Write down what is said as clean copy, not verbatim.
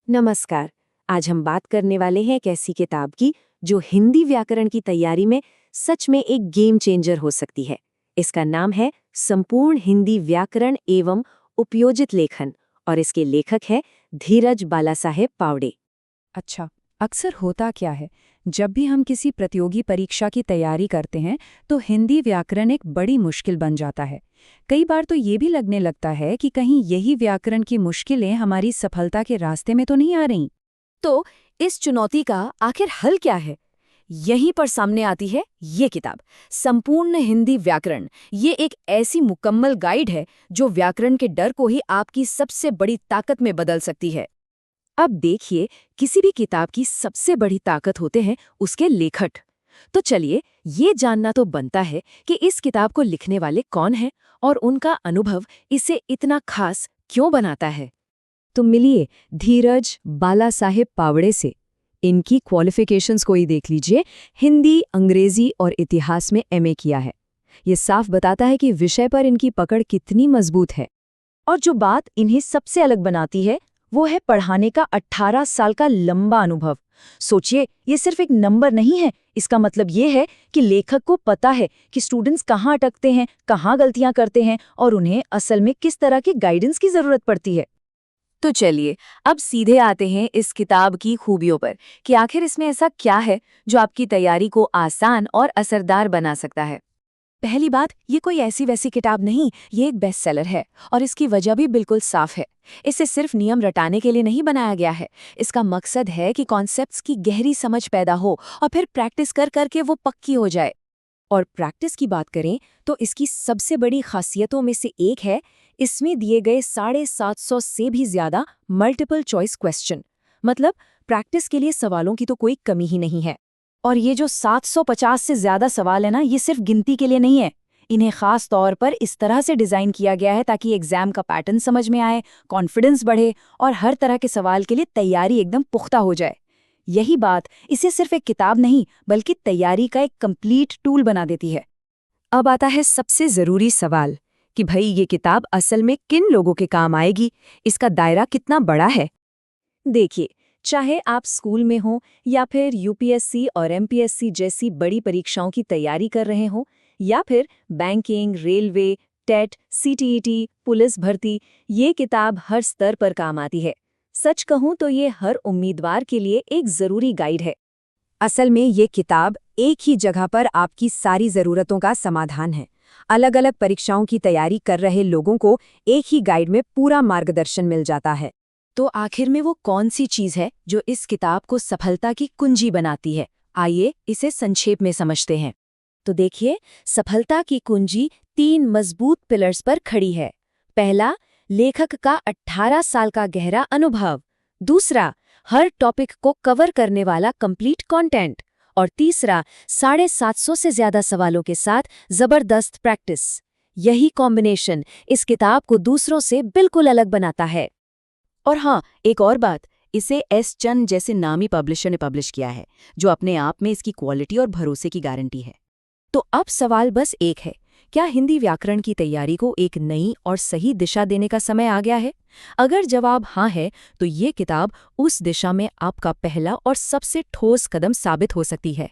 नमस्कार। आज हम बात करने वाले हैं एक ऐसी किताब की जो हिंदी व्याकरण की तैयारी में सच में एक गेम चेंजर हो सकती है। इसका नाम है संपूर्ण हिंदी व्याकरण एवं उपयोजित लेखन और इसके लेखक है धीरज बालासाहेब पावड़े। अच्छा, अक्सर होता क्या है, जब भी हम किसी प्रतियोगी परीक्षा की तैयारी करते हैं तो हिंदी व्याकरण एक बड़ी मुश्किल बन जाता है। कई बार तो ये भी लगने लगता है कि कहीं यही व्याकरण की मुश्किलें हमारी सफलता के रास्ते में तो नहीं आ रहीं। तो इस चुनौती का आखिर हल क्या है? यहीं पर सामने आती है ये किताब, संपूर्ण हिंदी व्याकरण। ये एक ऐसी मुकम्मल गाइड है जो व्याकरण के डर को ही आपकी सबसे बड़ी ताकत में बदल सकती है। अब देखिए, किसी भी किताब की सबसे बड़ी ताकत होते हैं उसके लेखक। तो चलिए, ये जानना तो बनता है कि इस किताब को लिखने वाले कौन हैं और उनका अनुभव इसे इतना खास क्यों बनाता है। तो मिलिए धीरज बालासाहेब पावड़े से। इनकी क्वालिफिकेशंस को ही देख लीजिए। हिंदी, अंग्रेजी और इतिहास में एमए किया है। ये साफ बताता है कि विषय पर इनकी पकड़ कितनी मजबूत है। और जो बात इन्हें सबसे अलग बनाती है वो है पढ़ाने का 18 साल का लंबा अनुभव। सोचिए, ये सिर्फ एक नंबर नहीं है। इसका मतलब ये है कि लेखक को पता है कि स्टूडेंट्स कहाँ अटकते हैं, कहाँ गलतियां करते हैं और उन्हें असल में किस तरह के गाइडेंस की जरूरत पड़ती है। तो चलिए, अब सीधे आते हैं इस किताब की खूबियों पर कि आखिर इसमें ऐसा क्या है जो आपकी तैयारी को आसान और असरदार बना सकता है। पहली बात, ये कोई ऐसी वैसी किताब नहीं, ये एक बेस्ट सेलर है और इसकी वजह भी बिल्कुल साफ है। इसे सिर्फ नियम रटाने के लिए नहीं बनाया गया है। इसका मकसद है कि कॉन्सेप्ट्स की गहरी समझ पैदा हो और फिर प्रैक्टिस कर करके वो पक्की हो जाए। और प्रैक्टिस की बात करें तो इसकी सबसे बड़ी खासियतों में से एक है, इसमें दिए गए 750 से भी ज्यादा मल्टीपल चॉइस क्वेश्चन। मतलब प्रैक्टिस के लिए सवालों की तो कोई कमी ही नहीं है। और ये जो 750 से ज्यादा सवाल है ना, ये सिर्फ गिनती के लिए नहीं है। इन्हें खास तौर पर इस तरह से डिजाइन किया गया है ताकि एग्जाम का पैटर्न समझ में आए, कॉन्फिडेंस बढ़े और हर तरह के सवाल के लिए तैयारी एकदम पुख्ता हो जाए। यही बात इसे सिर्फ एक किताब नहीं बल्कि तैयारी का एक कंप्लीट टूल बना देती है। अब आता है सबसे जरूरी सवाल कि भाई ये किताब असल में किन लोगों के काम आएगी, इसका दायरा कितना बड़ा है। देखिए, चाहे आप स्कूल में हो या फिर यूपीएससी और एमपीएससी जैसी बड़ी परीक्षाओं की तैयारी कर रहे हो, या फिर banking, railway, TET, CTET, police भर्ती, ये किताब हर स्तर पर काम आती है। सच कहूं तो ये हर उम्मीदवार के लिए एक जरूरी गाइड है। असल में ये किताब एक ही जगह पर आपकी सारी जरूरतों का समाधान है। अलग अलग परीक्षाओं की तैयारी कर रहे लोगों को एक ही गाइड में पूरा मार्गदर्शन मिल जाता है। तो आखिर में वो कौन सी चीज है जो इस किताब को सफलता की कुंजी बनाती है? आइए इसे संक्षेप में समझते हैं। तो देखिए, सफलता की कुंजी 3 मजबूत पिलर्स पर खड़ी है। पहला, लेखक का 18 साल का गहरा अनुभव। दूसरा, हर टॉपिक को कवर करने वाला कंप्लीट कंटेंट। और तीसरा, 750 से ज्यादा सवालों के साथ जबरदस्त प्रैक्टिस। यही कॉम्बिनेशन इस किताब को दूसरों से बिल्कुल अलग बनाता है। और हाँ, एक और बात, इसे एस चंद जैसे नामी पब्लिशर ने पब्लिश किया है, जो अपने आप में इसकी क्वालिटी और भरोसे की गारंटी है। तो अब सवाल बस एक है, क्या हिंदी व्याकरण की तैयारी को एक नई और सही दिशा देने का समय आ गया है? अगर जवाब हाँ है, तो ये किताब उस दिशा में आपका पहला और सबसे ठोस कदम साबित हो सकती है।